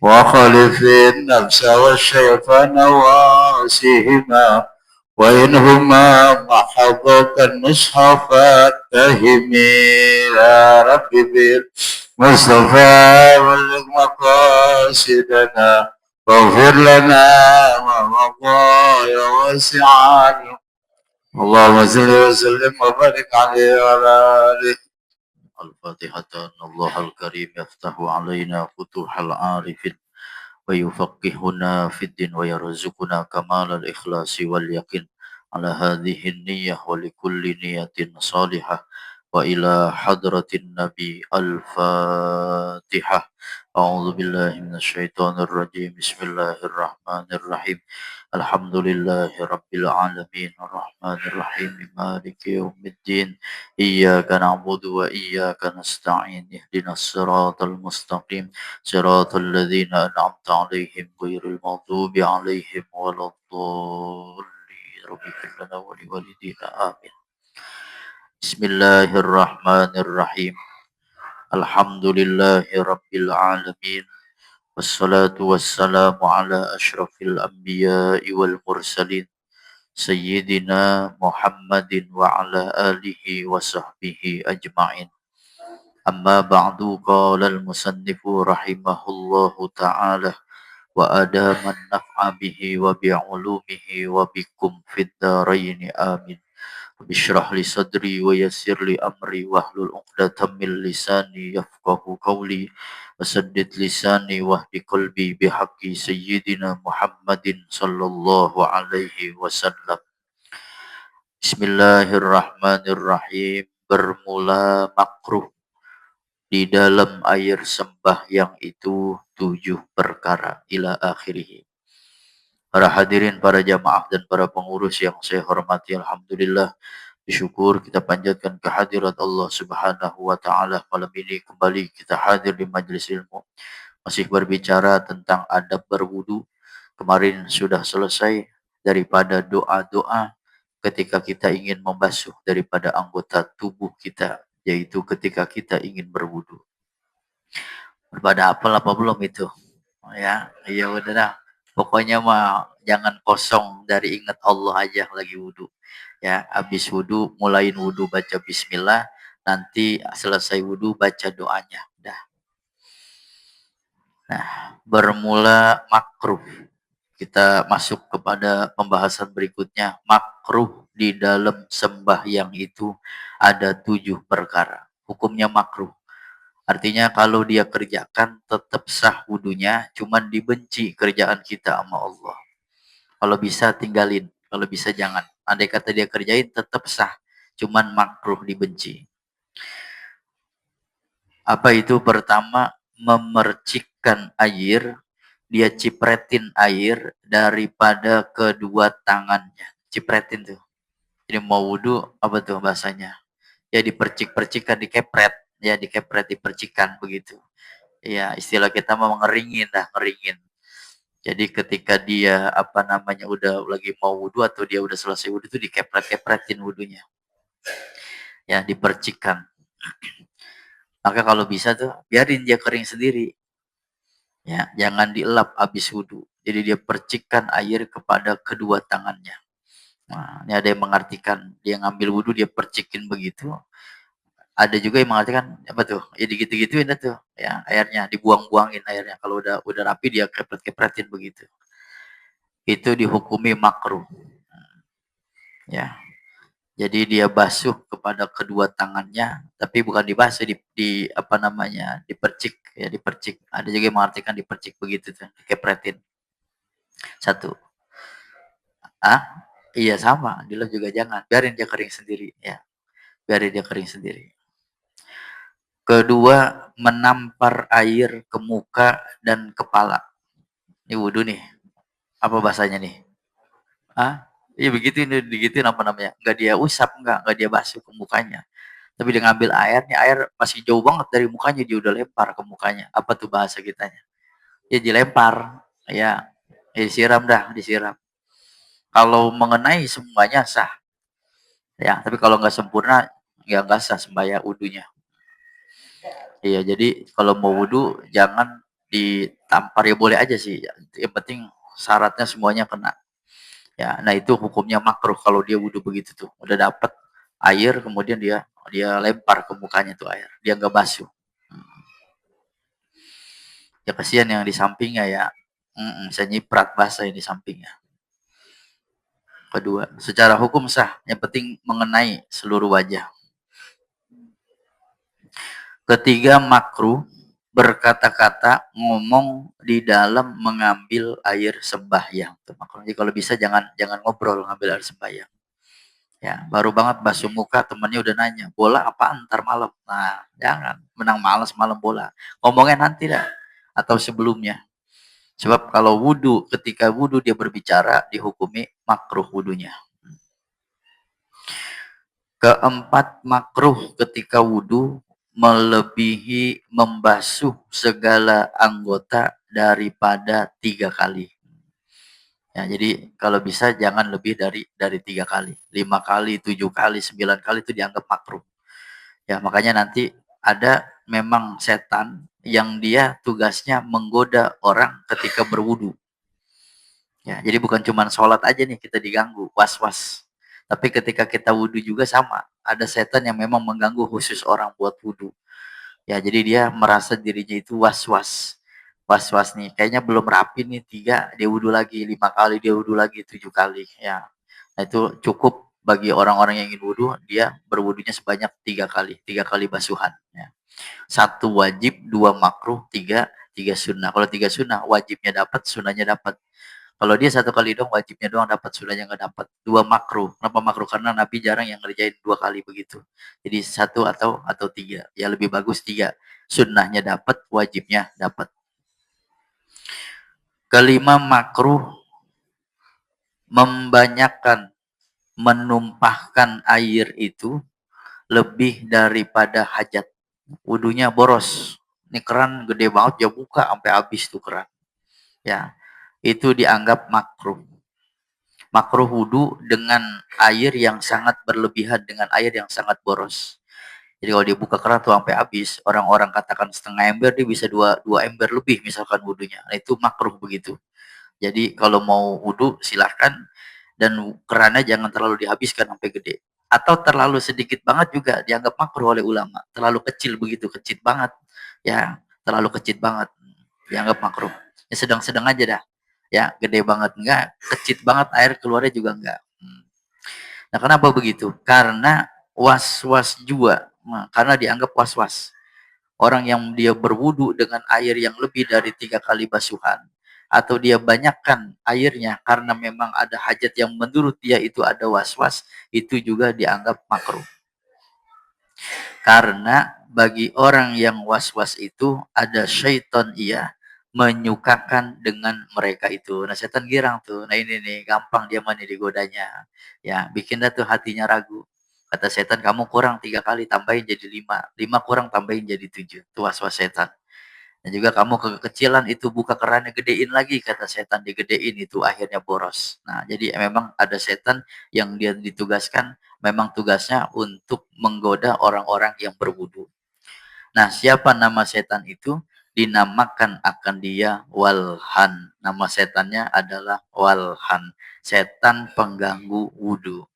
وخلف النفس والشيطان واسهما وإنهما محضك النصح فاتهمي يا رب بالمصطفى بلغ مقاصدنا واغفر لنا ومضى يا واسع. اللهم صل وسلم وبارك عليه وعلى آله. الفاتحة. أن الله الكريم يفتح علينا فتوح العارفين ويفقهنا في الدين ويرزقنا كمال الإخلاص واليقين على هذه النية ولكل نية صالحة وإلى حضرة النبي. الفاتحة. أعوذ بالله من الشيطان الرجيم. بسم الله الرحمن الرحيم. الحمد لله رب العالمين الرحمن الرحيم مالك يوم الدين إياك نعبد وإياك نستعين اهدنا الصراط المستقيم صراط الذين أنعمت عليهم غير المغضوب عليهم ولا الضالين. رب اغفر لنا ولوالدينا آمين. بسم الله الرحمن الرحيم. الحمد لله رب العالمين والصلاة والسلام على أشرف الأنبياء والمرسلين سيدنا محمد وعلى آله وصحبه أجمعين. أما بعد. قال المصنف رحمه الله تعالى وأدام النفع به وبعلومه وبكم في الدارين آمين. اشرح لي صدري ويسر لي أمري واحلل عقدة من لساني يفقه قولي وسدد لساني واهد قلبي بحق سيدنا محمد صلى الله عليه وسلم. Bismillahirrahmanirrahim. Bermula makruh di dalam air sembahyang itu 7 perkara ila akhirih. Para hadirin, para jamaah dan para pengurus yang saya hormati, alhamdulillah bersyukur kita panjatkan kehadirat Allah Subhanahu wa taala. Malam ini kembali kita hadir di majelis ilmu masih berbicara tentang adab berwudu. Kemarin sudah selesai daripada doa-doa ketika kita ingin membasuh daripada anggota tubuh kita, yaitu ketika kita ingin berwudu. Pada hafal apa belum itu? Ya, iya udah. Pokoknya mah jangan kosong dari ingat Allah aja lagi wudu. Ya, habis wudu mulain wudu baca bismillah, nanti selesai wudu baca doanya. Dah. Nah, bermula makruh. Kita masuk kepada pembahasan berikutnya. Makruh di dalam sembahyang itu ada 7 perkara. Hukumnya makruh. Artinya kalau dia kerjakan tetap sah wudunya, cuman dibenci kerjaan kita sama Allah. Kalau bisa tinggalin, kalau bisa jangan. Andai kata dia kerjain tetap sah, cuman makruh dibenci. Apa itu? Pertama, memercikkan air, dia cipretin air daripada kedua tangannya. Cipretin tuh. Jadi mau wudu apa tuh bahasanya? Ya dipercik-percikan, dikepret. Ya dikepret, dipercikan begitu. Ya istilah kita mau ngeringin dah, ngeringin. Jadi ketika dia udah lagi mau wudu atau dia udah selesai wudu itu dikepret-kepretin wudunya. Ya dipercikan. Maka kalau bisa tuh biarin dia kering sendiri. Ya, jangan dielap habis wudu. Jadi dia percikan air kepada kedua tangannya. Nah, ini ada yang mengartikan dia ngambil wudu dia percikin begitu. Ada juga yang mengartikan apa tuh? Ya digitu-gituin tuh, ya airnya dibuang-buangin airnya. Kalau udah rapi dia kepret-kepretin begitu. Itu dihukumi makruh. Ya. Jadi dia basuh kepada kedua tangannya, tapi bukan dibasuh dipercik ya, dipercik. Ada juga yang mengartikan dipercik begitu tuh, dikepretin. Satu. Iya sama, dilap juga jangan. Biarin dia kering sendiri ya. Biarin dia kering sendiri. Kedua, menampar air ke muka dan kepala. Ini wudu nih. Apa bahasanya nih? Iya begitu, ini digituin apa namanya? Enggak dia usap, enggak dia basuh ke mukanya. Tapi dia ngambil airnya, air masih jauh banget dari mukanya, dia udah lempar ke mukanya. Apa tuh bahasa kitanya? Ya dilempar, ya disiram dah, disiram. Kalau mengenai semuanya sah. Ya, tapi kalau nggak sempurna, ya nggak sah sembahyang wudunya. Iya, jadi kalau mau wudu jangan tampar ya boleh aja sih. Yang penting syaratnya semuanya kena. Ya, nah itu hukumnya makruh kalau dia wudhu begitu tuh. Udah dapet air kemudian dia dia lempar ke mukanya tuh air. Dia nggak basuh. Ya kasihan yang di sampingnya ya. Saya nyiprat basah yang di sampingnya. Kedua, secara hukum sah. Yang penting mengenai seluruh wajah. Ketiga, makruh berkata-kata ngomong di dalam mengambil air sembahyang. Jadi kalau bisa jangan ngobrol ngambil air sembahyang. Ya, baru banget basuh muka temennya udah nanya, bola apa ntar malam? Nah, jangan menang malas malam bola. Ngomongnya nanti dah atau sebelumnya. Sebab kalau wudhu, ketika wudhu dia berbicara dihukumi makruh wudhunya. Keempat, makruh ketika wudhu melebihi membasuh segala anggota daripada 3 kali. Ya, jadi kalau bisa jangan lebih dari 3 kali. 5 kali, 7 kali, 9 kali itu dianggap makruh. Ya, makanya nanti ada memang setan yang dia tugasnya menggoda orang ketika berwudu. Ya, jadi bukan cuma sholat aja nih kita diganggu, was-was. Tapi ketika kita wudu juga sama. Ada setan yang memang mengganggu khusus orang buat wudu. Ya, jadi dia merasa dirinya itu was-was. Was-was nih, kayaknya belum rapi nih 3, dia wudu lagi 5 kali, dia wudu lagi 7 kali. Ya, nah itu cukup bagi orang-orang yang ingin wudu, dia berwudunya sebanyak 3 kali, 3 kali basuhan. Ya. 1 wajib, 2 makruh, 3 sunnah. Kalau 3 sunnah, wajibnya dapat, sunnahnya dapat. Kalau dia 1 kali dong, wajibnya doang dapat, sunnahnya nggak dapat. 2 makruh. Kenapa makruh? Karena Nabi jarang yang ngerjain 2 kali begitu. Jadi 1 atau 3. Ya lebih bagus 3. Sunnahnya dapat, wajibnya dapat. Kelima, makruh membanyakkan, menumpahkan air itu lebih daripada hajat. Wudunya boros. Ini keran gede banget, ya buka sampai habis tuh keran. Ya, itu dianggap makruh. Makruh wudu dengan air yang sangat berlebihan, dengan air yang sangat boros. Jadi kalau dia buka keran tuh sampai habis, orang-orang katakan setengah ember, dia bisa dua ember lebih misalkan wudunya. Nah, itu makruh begitu. Jadi kalau mau wudu silahkan, dan kerannya jangan terlalu dihabiskan sampai gede. Atau terlalu sedikit banget juga dianggap makruh oleh ulama. Terlalu kecil begitu, kecil banget. Ya, terlalu kecil banget dianggap makruh. Ya sedang-sedang aja dah. Ya, gede banget enggak, kecil banget air keluarnya juga enggak. Nah, kenapa begitu? Karena was-was juga. Nah, karena dianggap was-was. Orang yang dia berwudu dengan air yang lebih dari 3 kali basuhan, atau dia banyakkan airnya karena memang ada hajat yang menurut dia itu ada was-was, itu juga dianggap makruh. Karena bagi orang yang was-was itu ada syaitan menyukakan dengan mereka itu. Nah, setan girang tuh. Nah, ini nih gampang dia mani digodanya. Ya, bikin dah tuh hatinya ragu. Kata setan, kamu kurang 3 kali, tambahin jadi 5. 5 kurang, tambahin jadi 7. Itu was-was setan. Dan juga kamu kekecilan itu buka kerannya gedein lagi, kata setan, digedein itu akhirnya boros. Nah, jadi memang ada setan yang dia ditugaskan, memang tugasnya untuk menggoda orang-orang yang berwudu. Nah, siapa nama setan itu? Dinamakan akan dia Walhan. Nama setannya adalah Walhan. Setan pengganggu wudu.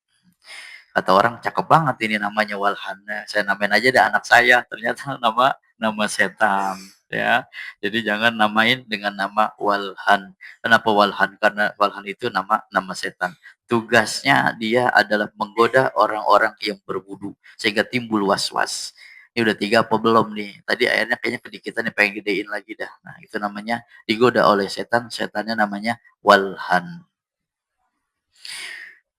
Kata orang cakep banget ini namanya Walhan. Saya namain aja deh anak saya. Ternyata nama setan. Ya, jadi jangan namain dengan nama Walhan. Kenapa Walhan? Karena Walhan itu nama setan. Tugasnya dia adalah menggoda orang-orang yang berwudu sehingga timbul was-was. Ini udah 3 apa belum nih? Tadi airnya kayaknya kedikitan nih, pengen gedein lagi dah. Nah, itu namanya digoda oleh setan. Setannya namanya Walhan.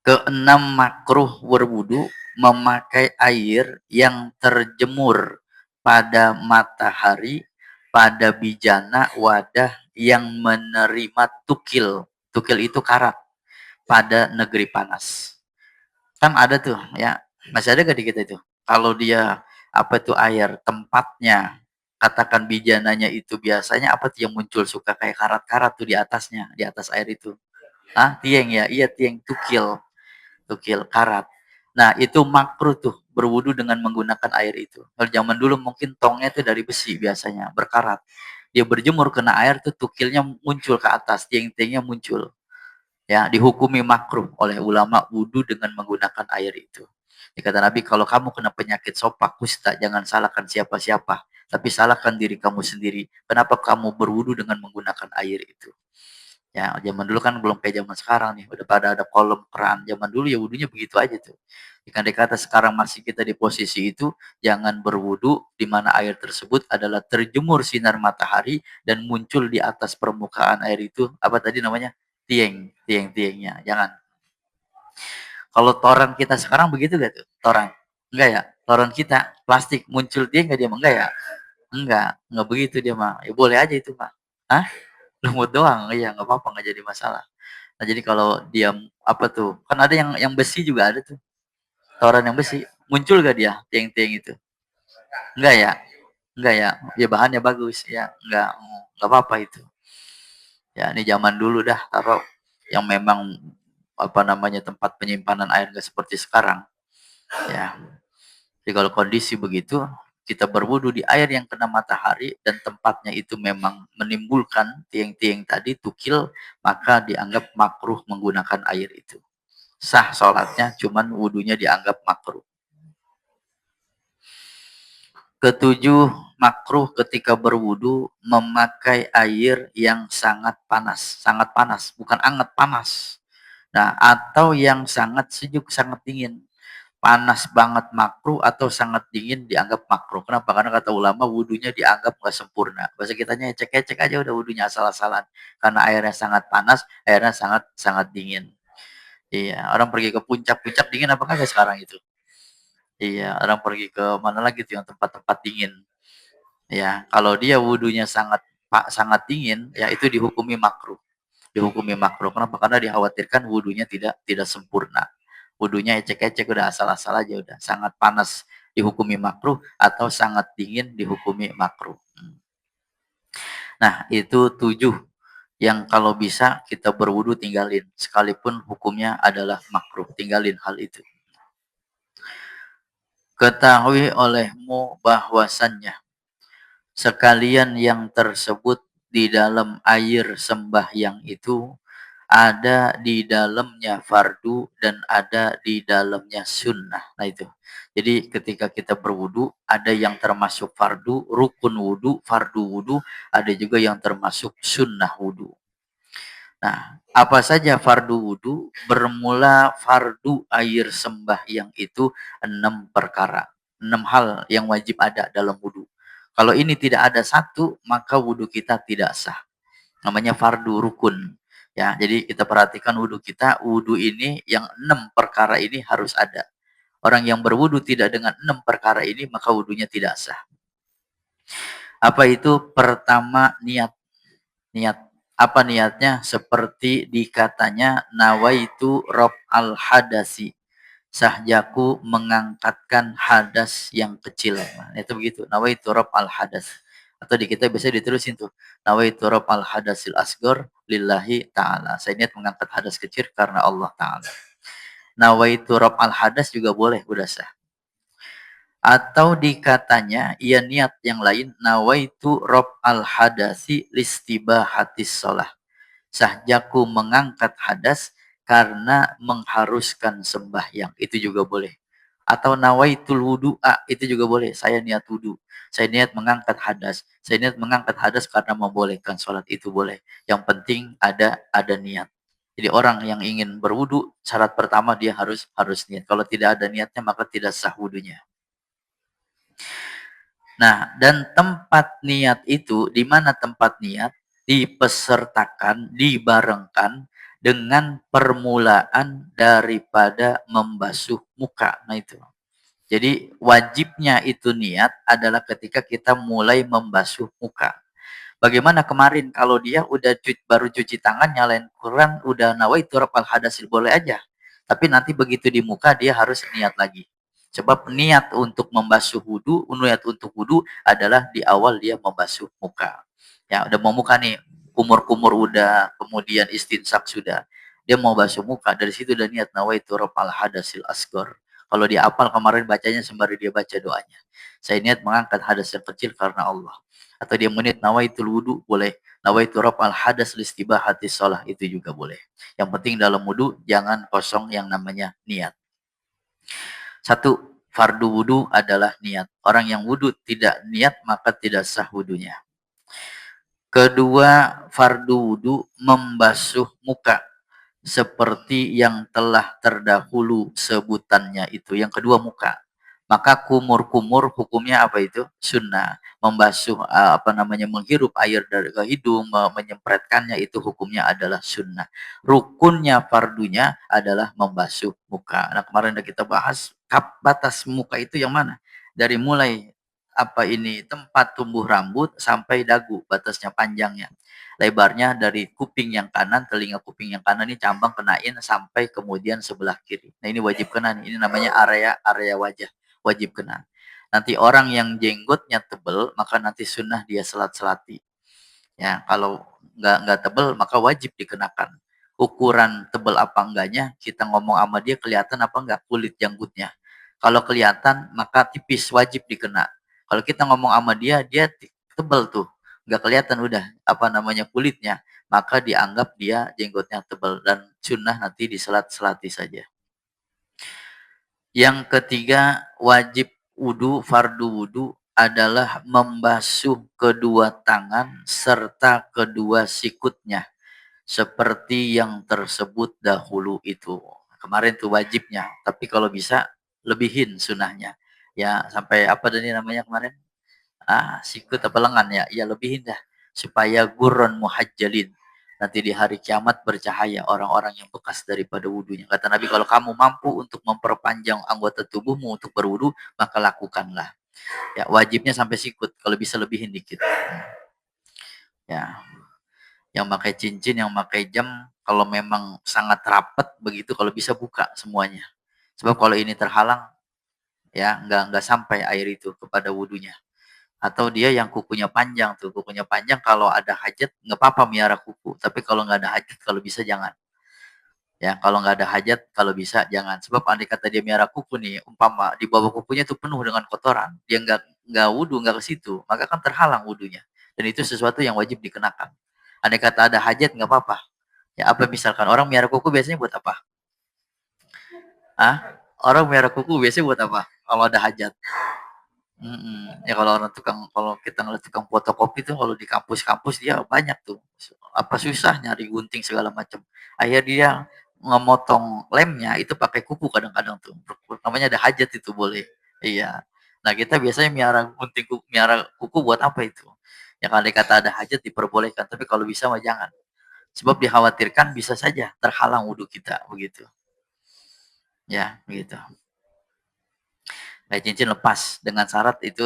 Keenam, makruh berwudu memakai air yang terjemur pada matahari, pada bijana wadah yang menerima tukil. Tukil itu karat pada negeri panas. Kan ada tuh ya, masih ada gak di kita itu? Kalau dia apa tuh air tempatnya, katakan bijananya itu biasanya apa tuh yang muncul, suka kayak karat-karat tuh di atasnya, di atas air itu. Ah, tieng ya, iya tieng, tukil karat. Nah, itu makruh tuh berwudu dengan menggunakan air itu. Kalau zaman dulu mungkin tongnya itu dari besi biasanya, berkarat. dia berjemur kena air tuh tukilnya muncul ke atas, tiang-tiangnya muncul. Ya, dihukumi makruh oleh ulama wudu dengan menggunakan air itu. Kata Nabi, kalau kamu kena penyakit sopak, kusta, jangan salahkan siapa-siapa, tapi salahkan diri kamu sendiri. Kenapa kamu berwudu dengan menggunakan air itu? Ya, zaman dulu kan belum kayak zaman sekarang nih, udah pada ada kolom keran. Zaman dulu ya wudunya begitu aja tuh. Jika dikata sekarang masih kita di posisi itu, jangan berwudu di mana air tersebut adalah terjemur sinar matahari dan muncul di atas permukaan air itu, apa tadi namanya? Tiangnya. Jangan. Kalau toran kita sekarang begitu gak tuh? Toran. Enggak ya? Toran kita plastik muncul tiang enggak dia mah? Enggak ya? Enggak begitu dia mah. Ya boleh aja itu mah. Hah? Lumut doang. Iya, enggak apa-apa, enggak jadi masalah. Nah, jadi kalau dia apa tuh? Kan ada yang besi juga ada tuh. Toran yang besi. Muncul gak dia tiang-tiang itu? Enggak ya? Enggak ya? Ya bahannya bagus ya. Enggak apa-apa itu. Ya, ini zaman dulu dah taruh yang memang apa namanya tempat penyimpanan air nggak seperti sekarang. Ya. Jadi kalau kondisi begitu, kita berwudu di air yang kena matahari dan tempatnya itu memang menimbulkan tiang-tiang tadi tukil, maka dianggap makruh menggunakan air itu. Sah sholatnya, cuman wudunya dianggap makruh. Ketujuh, makruh ketika berwudu memakai air yang sangat panas, bukan anget, panas. Nah, atau yang sangat sejuk, sangat dingin. Panas banget makruh atau sangat dingin dianggap makruh. Kenapa? Karena kata ulama wudunya dianggap nggak sempurna. Bahasa kitanya cek-cek aja udah wudunya asal-asalan. Karena airnya sangat panas, airnya sangat sangat dingin. Iya, orang pergi ke puncak dingin apa kagak sekarang itu? Iya, orang pergi ke mana lagi tuh yang tempat-tempat dingin. Ya, kalau dia wudunya sangat dingin, ya itu dihukumi makruh. Dihukumi makruh. Kenapa? Karena dikhawatirkan wudunya tidak sempurna. Wudunya ecek-ecek udah asal-asal aja udah. Sangat panas dihukumi makruh atau sangat dingin dihukumi makruh. Nah, itu 7 yang kalau bisa kita berwudu tinggalin. Sekalipun hukumnya adalah makruh. Tinggalin hal itu. Ketahui olehmu bahwasannya sekalian yang tersebut di dalam air sembahyang itu ada di dalamnya fardu dan ada di dalamnya sunnah. Nah itu. Jadi ketika kita berwudu ada yang termasuk fardu, rukun wudu, fardu wudu, ada juga yang termasuk sunnah wudu. Nah, apa saja fardu wudu? Bermula fardu air sembahyang itu 6 perkara. 6 hal yang wajib ada dalam wudu. Kalau ini tidak ada satu, maka wudu kita tidak sah. Namanya fardu rukun. Ya, jadi kita perhatikan wudu kita, wudu ini yang 6 perkara ini harus ada. Orang yang berwudu tidak dengan 6 perkara ini, maka wudunya tidak sah. Apa itu? Pertama, niat. Niat. Apa niatnya? Seperti dikatanya nawaitu rob al hadasi. Sahjaku mengangkatkan hadas yang kecil. Nah, itu begitu. Nawaitu rob al hadas. Atau di kita bisa diterusin tuh. Nawaitu rob al hadasil asgor lillahi ta'ala. Saya niat mengangkat hadas kecil karena Allah ta'ala. Nawaitu rob al hadas juga boleh. Udah sah. Atau dikatanya ia niat yang lain nawaitu rob al hadasi listibahatis sholah. Sahjaku mengangkat hadas karena mengharuskan sembahyang. Itu juga boleh. Atau nawaitul wudu'a, itu juga boleh. Saya niat wudu. Saya niat mengangkat hadas. Saya niat mengangkat hadas karena membolehkan sholat. Itu boleh. Yang penting ada niat. Jadi orang yang ingin berwudu, syarat pertama dia harus niat. Kalau tidak ada niatnya maka tidak sah wudunya. Nah, dan tempat niat itu, di mana tempat niat? Dipesertakan, dibarengkan dengan permulaan daripada membasuh muka. Nah itu. Jadi wajibnya itu niat adalah ketika kita mulai membasuh muka. Bagaimana kemarin kalau dia udah baru cuci tangan, nyalain Quran, udah nawaitu rafal hadasil, boleh aja. Tapi nanti begitu di muka dia harus niat lagi. Sebab niat untuk membasuh wudu, niat untuk wudu adalah di awal dia membasuh muka. Ya, udah mau muka nih, kumur-kumur udah, kemudian istinsak sudah. Dia mau basuh muka, dari situ udah niat nawaitu rafal hadasil asgor. Kalau dia hafal kemarin bacanya sembari dia baca doanya. Saya niat mengangkat hadas yang kecil karena Allah. Atau dia menit nawaitul wudu boleh. Nawaitu raf'al hadas listibahati shalah itu juga boleh. Yang penting dalam wudu jangan kosong yang namanya niat. Satu, fardu wudu adalah niat. Orang yang wudu tidak niat maka tidak sah wudunya. Kedua, fardu wudu membasuh muka seperti yang telah terdahulu sebutannya itu. Yang kedua muka. Maka kumur-kumur hukumnya apa itu? Sunnah. Membasuh menghirup air dari ke hidung, menyempretkannya itu hukumnya adalah sunnah. Rukunnya fardunya adalah membasuh muka. Nah, kemarin udah kita bahas batas muka itu yang mana? Dari mulai tempat tumbuh rambut sampai dagu, batasnya panjangnya. Lebarnya dari kuping yang kanan, telinga kuping yang kanan ini cambang kenain sampai kemudian sebelah kiri. Nah, ini wajib kena nih. Ini namanya area wajah, wajib kena. Nanti orang yang jenggotnya tebel, maka nanti sunnah dia selat-selati. Ya, kalau nggak tebel maka wajib dikenakan. Ukuran tebel apa enggaknya, kita ngomong sama dia kelihatan apa enggak kulit janggutnya. Kalau kelihatan maka tipis, wajib dikena. Kalau kita ngomong sama dia, dia tebel tuh, nggak kelihatan udah kulitnya, maka dianggap dia jenggotnya tebel dan sunnah nanti diselat-selati saja. Yang ketiga, wajib wudu, fardu wudu adalah membasuh kedua tangan serta kedua sikutnya seperti yang tersebut dahulu itu. Kemarin tuh wajibnya, tapi kalau bisa lebihin sunahnya. Ya, sampai apa tadi namanya kemarin? Sikut apa lengan ya? Ya lebihin dah supaya gurun muhajjalin. Nanti di hari kiamat bercahaya orang-orang yang bekas daripada wudunya. Kata Nabi, kalau kamu mampu untuk memperpanjang anggota tubuhmu untuk berwudu, maka lakukanlah. Ya, wajibnya sampai sikut, kalau bisa lebihin dikit. Ya, yang pakai cincin, yang pakai jam, kalau memang sangat rapat begitu, kalau bisa buka semuanya. Sebab kalau ini terhalang, ya nggak sampai air itu kepada wudunya. Atau dia yang kukunya panjang tuh, kukunya panjang kalau ada hajat nggak apa-apa miara kuku, tapi kalau nggak ada hajat kalau bisa jangan. Ya, kalau nggak ada hajat kalau bisa jangan. Sebab andai kata dia miara kuku nih, umpama di bawah kukunya itu penuh dengan kotoran, dia nggak wudu, nggak ke situ, maka kan terhalang wudunya. Dan itu sesuatu yang wajib dikenakan. Andai kata ada hajat nggak apa-apa. Ya apa misalkan orang miara kuku biasanya buat apa? Orang miara kuku biasanya buat apa? Kalau ada hajat. Ya kalau kita ngeliat tukang fotokopi tuh kalau di kampus-kampus dia banyak tuh. Apa susah nyari gunting segala macam. Akhirnya dia ngemotong lemnya itu pakai kuku kadang-kadang tuh. Namanya ada hajat itu boleh. Iya. Nah, kita biasanya miara kuku buat apa itu? Ya kalau kata ada hajat diperbolehkan, tapi kalau bisa mah jangan. Sebab dikhawatirkan bisa saja terhalang wudhu kita begitu. Ya, begitu. Kayak cincin lepas dengan syarat itu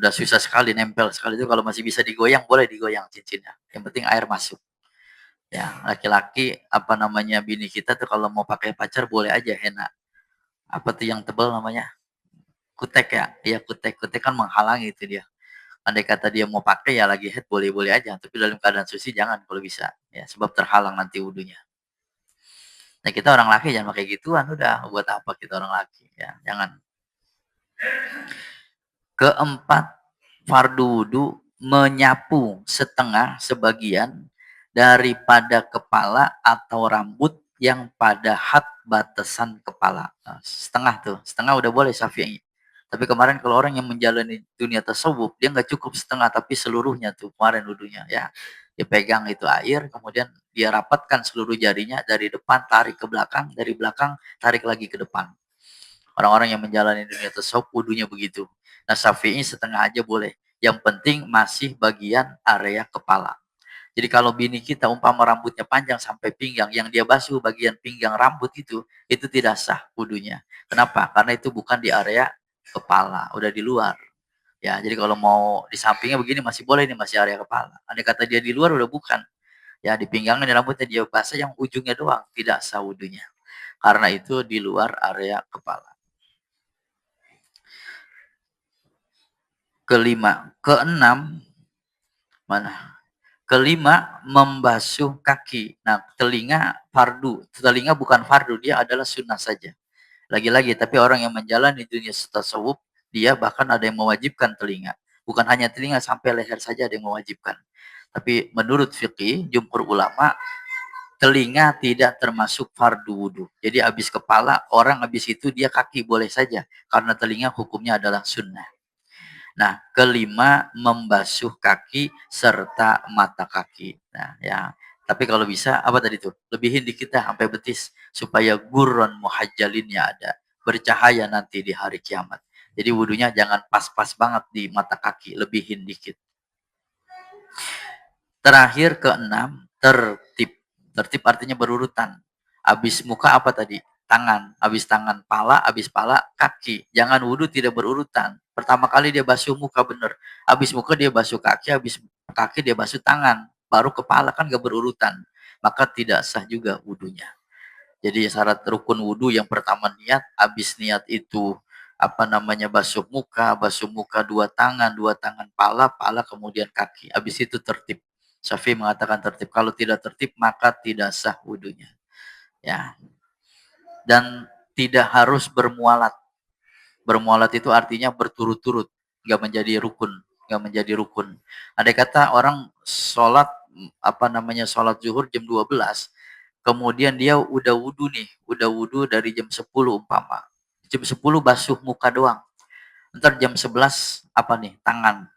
udah susah sekali nempel sekali itu kalau masih bisa digoyang boleh digoyang cincinnya. Yang penting air masuk. Ya, laki-laki bini kita tuh kalau mau pakai pacar boleh aja henna. Apa tuh yang tebal namanya? Kutek ya. Iya kutek. Kutek kan menghalangi itu dia. Andai kata dia mau pakai ya lagi head boleh-boleh aja, tapi dalam keadaan suci jangan kalau bisa. Ya, sebab terhalang nanti wudunya. Nah, kita orang laki jangan pakai gituan udah. Buat apa kita orang laki? Ya, jangan. Keempat, fardu wudu menyapu setengah sebagian daripada kepala atau rambut yang pada had batasan kepala. Nah, setengah udah boleh Syafi'i. Tapi kemarin kalau orang yang menjalani dunia tasawuf, dia nggak cukup setengah tapi seluruhnya tuh kemarin wudunya ya. Dia pegang itu air, kemudian dia rapatkan seluruh jarinya dari depan, tarik ke belakang, dari belakang tarik lagi ke depan. Orang-orang yang menjalani dunia tasawuf wudunya begitu. Nah, Syafi'i setengah aja boleh. Yang penting masih bagian area kepala. Jadi kalau bini kita umpama rambutnya panjang sampai pinggang, yang dia basuh bagian pinggang rambut itu tidak sah wudunya. Kenapa? Karena itu bukan di area kepala, udah di luar. Ya, jadi kalau mau di sampingnya begini masih boleh nih, masih area kepala. Andai kata dia di luar udah bukan. Ya, di pinggangnya di rambutnya dia basah yang ujungnya doang, tidak sah wudunya. Karena itu di luar area kepala. Keenam, mana? Kelima, membasuh kaki. Nah, telinga fardu. Telinga bukan fardu, dia adalah sunnah saja. Lagi-lagi, tapi orang yang menjalani dunia tasawuf, dia bahkan ada yang mewajibkan telinga. Bukan hanya telinga, sampai leher saja ada yang mewajibkan. Tapi menurut fikih, jumhur ulama, telinga tidak termasuk fardu wudhu. Jadi habis kepala, orang habis itu dia kaki boleh saja. Karena telinga hukumnya adalah sunnah. Nah, kelima, membasuh kaki serta mata kaki. Nah, ya. Tapi kalau bisa, apa tadi tuh? Lebihin dikit dah sampai betis. Supaya gurun muhajjalinnya ada. Bercahaya nanti di hari kiamat. Jadi wudhunya jangan pas-pas banget di mata kaki. Lebihin dikit. Terakhir keenam, tertib. Tertib artinya berurutan. Habis muka apa tadi? Tangan. Habis tangan pala, habis pala kaki. Jangan wudhu tidak berurutan. Pertama kali dia basuh muka bener. Habis muka dia basuh kaki, habis kaki dia basuh tangan. Baru kepala, kan gak berurutan. Maka tidak sah juga wudhunya. Jadi syarat rukun wudhu yang pertama niat, habis niat itu basuh muka dua tangan pala, pala kemudian kaki. Habis itu tertib. Syafi'i mengatakan tertib. Kalau tidak tertib maka tidak sah wudhunya. Ya. Dan tidak harus bermualat. Bermualat itu artinya berturut-turut, nggak menjadi rukun, nggak menjadi rukun. Andai kata orang sholat sholat zuhur jam 12, kemudian dia udah wudhu nih, udah wudhu dari jam 10 umpama. Jam 10 basuh muka doang. Ntar jam 11 tangan.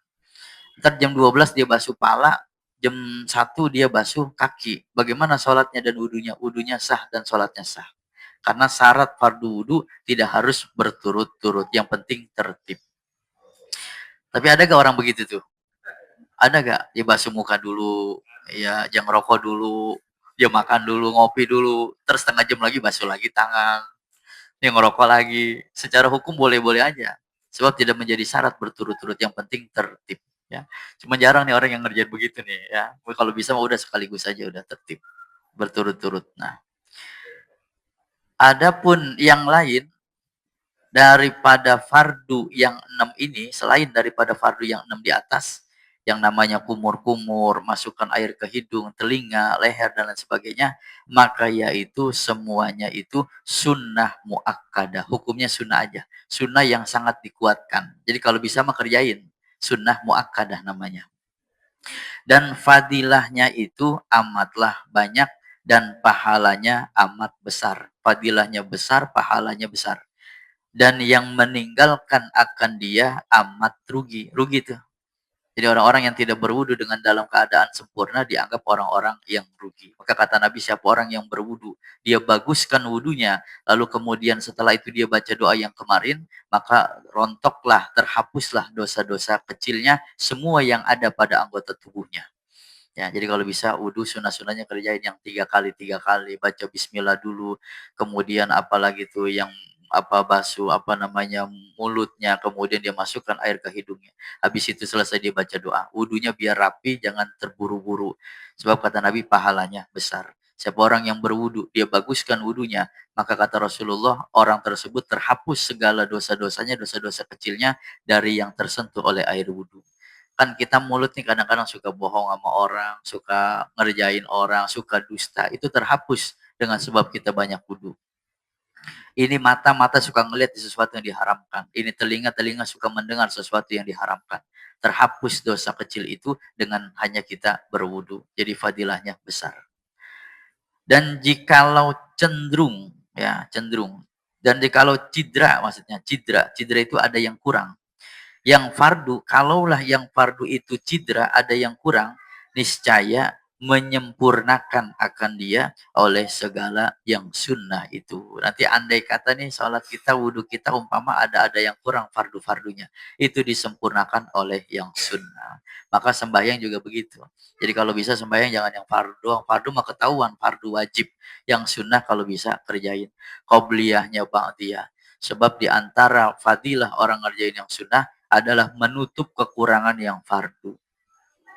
Ntar jam 12 dia basuh pala, jam 1 dia basuh kaki. Bagaimana sholatnya dan wudhunya? Wudhunya sah dan sholatnya sah. Karena syarat fardu wudhu tidak harus berturut-turut. Yang penting tertib. Tapi ada gak orang begitu tuh? Ada gak? Dia basuh muka dulu, ya, dia ngerokok dulu, dia makan dulu, ngopi dulu, terus setengah jam lagi basuh lagi tangan, dia ngerokok lagi. Secara hukum boleh-boleh aja. Sebab tidak menjadi syarat berturut-turut. Yang penting tertib. Ya. Cuma jarang nih orang yang ngerjain begitu nih. Ya. Kalau bisa mah udah sekaligus aja, udah tertib. Berturut-turut. Nah, adapun yang lain, daripada fardu yang 6 ini, selain daripada fardu yang 6 di atas, yang namanya kumur-kumur, masukkan air ke hidung, telinga, leher, dan lain sebagainya, maka yaitu semuanya itu sunnah muakkadah. Hukumnya sunnah aja. Sunnah yang sangat dikuatkan. Jadi kalau bisa mah kerjain. Sunnah muakkadah namanya. Dan fadilahnya itu amatlah banyak dan pahalanya amat besar. Fadilahnya besar, pahalanya besar. Dan yang meninggalkan akan dia amat rugi. Rugi tuh. Jadi orang-orang yang tidak berwudu dengan dalam keadaan sempurna dianggap orang-orang yang rugi. Maka kata Nabi, siapa orang yang berwudu, dia baguskan wudunya, lalu kemudian setelah itu dia baca doa yang kemarin, maka rontoklah, terhapuslah dosa-dosa kecilnya, semua yang ada pada anggota tubuhnya. Ya, jadi kalau bisa wudu sunah-sunahnya kerjain yang 3 kali, baca bismillah dulu, kemudian apalagi tuh yang basuh mulutnya, kemudian dia masukkan air ke hidungnya. Habis itu selesai dia baca doa. Wudunya biar rapi, jangan terburu-buru. Sebab kata Nabi pahalanya besar. Siapa orang yang berwudu, dia baguskan wudunya, maka kata Rasulullah, orang tersebut terhapus segala dosa-dosanya, dosa-dosa kecilnya dari yang tersentuh oleh air wudu. Kan kita mulut nih kadang-kadang suka bohong sama orang, suka ngerjain orang, suka dusta. Itu terhapus dengan sebab kita banyak wudu. Ini mata suka ngelihat di sesuatu yang diharamkan. Ini telinga suka mendengar sesuatu yang diharamkan. Terhapus dosa kecil itu dengan hanya kita berwudu. Jadi fadilahnya besar. Dan jikalau cenderung, dan jikalau cedera, maksudnya cedera itu ada yang kurang. Yang fardu, kalaulah yang fardu itu cedera, ada yang kurang, niscaya menyempurnakan akan dia oleh segala yang sunnah itu. Nanti andai kata nih sholat kita, wudhu kita umpama ada yang kurang fardu-fardunya, itu disempurnakan oleh yang sunnah. Maka sembahyang juga begitu. Jadi kalau bisa sembahyang jangan yang fardu doang. Fardu mah ketahuan, fardu wajib. Yang sunnah kalau bisa kerjain. Qobliyahnya ba'diyah. Sebab di antara fadilah orang ngerjain yang sunnah adalah menutup kekurangan yang fardu.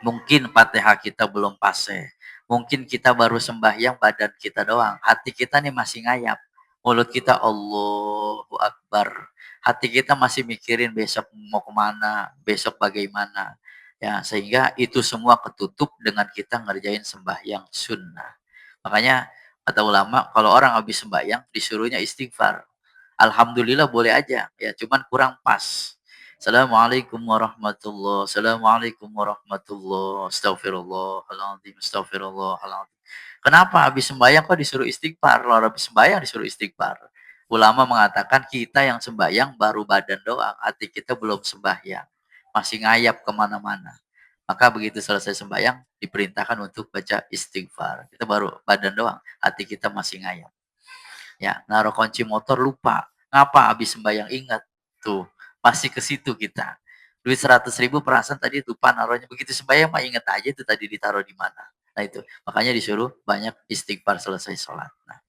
Mungkin Fatihah kita belum fase. Mungkin kita baru sembahyang badan kita doang. Hati kita nih masih ngayap. Mulut kita Allahu Akbar. Hati kita masih mikirin besok mau kemana, besok bagaimana. Ya, sehingga itu semua ketutup dengan kita ngerjain sembahyang sunnah. Makanya kata ulama, kalau orang habis sembahyang disuruhnya istighfar. Alhamdulillah boleh aja, ya cuman kurang pas. Assalamualaikum warahmatullah, assalamualaikum warahmatullah, astagfirullahaladzim, astagfirullahaladzim. Kenapa habis sembahyang kok disuruh istighfar? Kalau habis sembahyang disuruh istighfar. Ulama mengatakan kita yang sembahyang baru badan doang, hati kita belum sembahyang. Masih ngayap kemana-mana. Maka begitu selesai sembahyang, diperintahkan untuk baca istighfar. Kita baru badan doang, hati kita masih ngayap. Ya, naruh kunci motor lupa. Ngapa habis sembahyang ingat? Tuh, pasti ke situ kita. Duit 100.000 perasaan tadi lupa naruhnya. Begitu sembahyang mah ingat aja itu tadi ditaruh di mana. Nah itu, makanya disuruh banyak istighfar selesai sholat. Nah,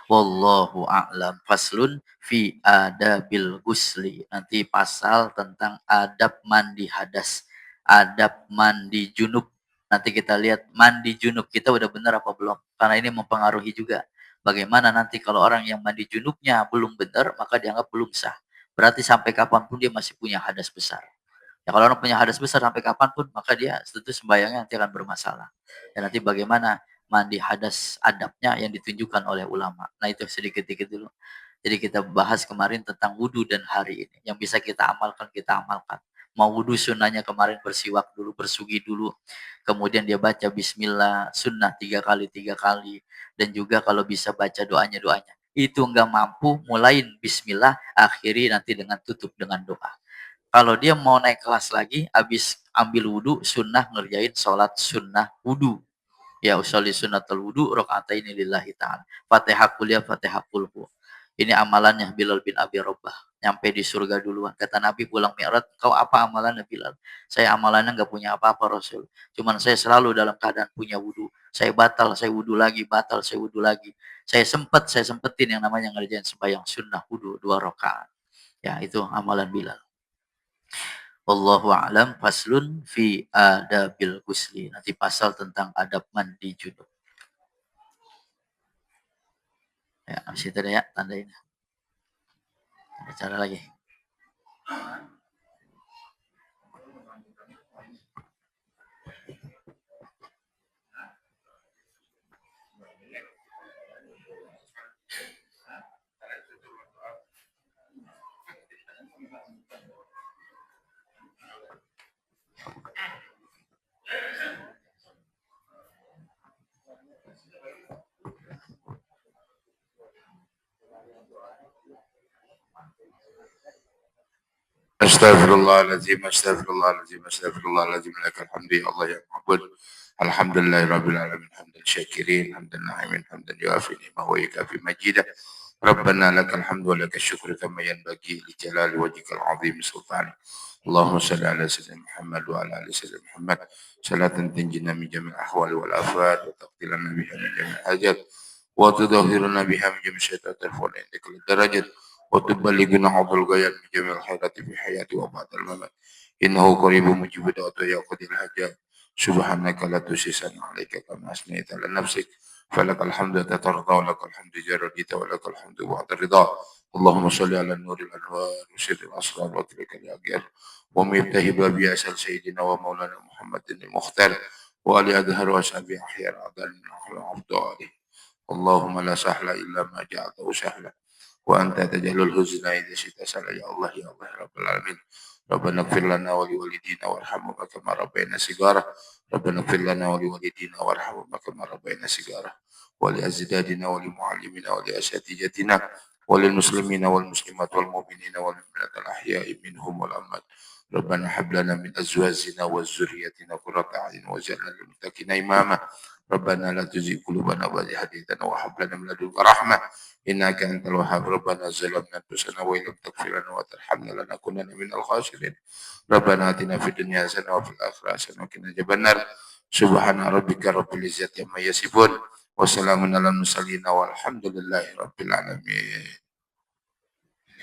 wallahu a'lam. Faslun fi adabil gusli. Nanti pasal tentang adab mandi hadas. Adab mandi junub. Nanti kita lihat mandi junub kita udah benar apa belum. Karena ini mempengaruhi juga. Bagaimana nanti kalau orang yang mandi junubnya belum benar, maka dianggap belum sah. Berarti sampai kapanpun dia masih punya hadas besar. Ya kalau orang punya hadas besar sampai kapanpun, maka dia tentu sembahyangnya nanti akan bermasalah. Dan nanti bagaimana mandi hadas adabnya yang ditunjukkan oleh ulama. Nah itu sedikit-sedikit dulu. Jadi kita bahas kemarin tentang wudhu dan hari ini. Yang bisa kita amalkan, kita amalkan. Mau wudhu sunnahnya kemarin bersiwak dulu, bersugi dulu. Kemudian dia baca bismillah, sunnah 3 kali, 3 kali. Dan juga kalau bisa baca doanya-doanya. Itu enggak mampu, mulain bismillah, akhiri nanti dengan tutup dengan doa. Kalau dia mau naik kelas lagi, habis ambil wudhu, sunnah ngerjain sholat sunnah wudhu. Ya usolli sunnatul wudu rakaataini lillahi ta'ala. Fatihah kuliah, Fatihah kulhu. Ini amalannya Bilal bin Abi Rabah. Nyampe di surga duluan. Kata Nabi pulang Mi'raj, kau apa amalannya Bilal? Saya amalannya nggak punya apa-apa Rasul. Cuman saya selalu dalam keadaan punya wudhu. Saya batal, saya wudhu lagi, batal, saya wudhu lagi. Saya sempetin yang namanya ngerjain sembahyang sunnah wudhu 2 rakaat. Ya itu amalan Bilal. Wallahu a'lam. Faslun fi adabil ghusli. Nanti pasal tentang adab mandi junub. Ya, habis itu ya, tandain. Ada cara lagi. Astagfirullahaladzim, astagfirullahaladzim, astagfirullahaladzim. Lakal hamdu ya Allah ya ma'bud. Alhamdulillahi rabbil alamin, hamdan syakirin, hamdan na'imin, hamdan yuafi ni'mah wa yukafi majidah. Rabbana lakal hamdu wa lakal syukru kama yanbaghi li jalali wajhikal azim sultani. Allahumma salli ala sayyidina Muhammad wa ala ali sayyidina Muhammad. Salatan tanjina min jami'il ahwali wal afat wa taqtilana biha min jami'il hajat wa tudahhiruna biha min jami'il syaitanir wa indaka darajat وتبلغنا عضو الغايات من جميع الخيرات في حياتي وبعد الممات إنه قريب مجيب دعوة يا قدير الحاجات سبحانك لا تسيسن عليك كما أثنيت على نفسك فلك الحمد تترضى ولك الحمد إذا رضيت ولك الحمد بعد الرضا اللهم صل على النور الأنوار وسر الأسرار وترك الأجيال ومفتاح باب أسأل سيدنا ومولانا محمد المختار وآل أدهر وأصحابه أحياء أعداء من عبد اللهم لا سهل إلا ما جعلته سهلا وأنت تجعل الحزن إذا شئت سهلا يا الله يا الله يا رب العالمين ربنا اغفر لنا ولوالدينا وارحمهما كما ربينا صغارا ربنا اغفر لنا ولوالدينا وارحمهما كما ربينا صغارا ولأجدادنا ولمعلمنا ولأساتذتنا وللمسلمين والمسلمات والمؤمنين والمؤمنات الأحياء منهم والأموات ربنا هب لنا من أزواجنا وذريتنا قرة أعين واجعلنا للمتقين إماما ربنا لا تزغ قلوبنا بعد إذ هديتنا وهب لنا من لدنك رحمة إنك أنت الوهاب ربنا ظلمنا أنفسنا وإن لم تغفر لنا وترحمنا لنكونن من الخاسرين ربنا آتنا في الدنيا حسنة وفي الآخرة حسنة وقنا عذاب النار سبحان ربك رب العزة عما يصفون وسلام على المرسلين والحمد لله رب العالمين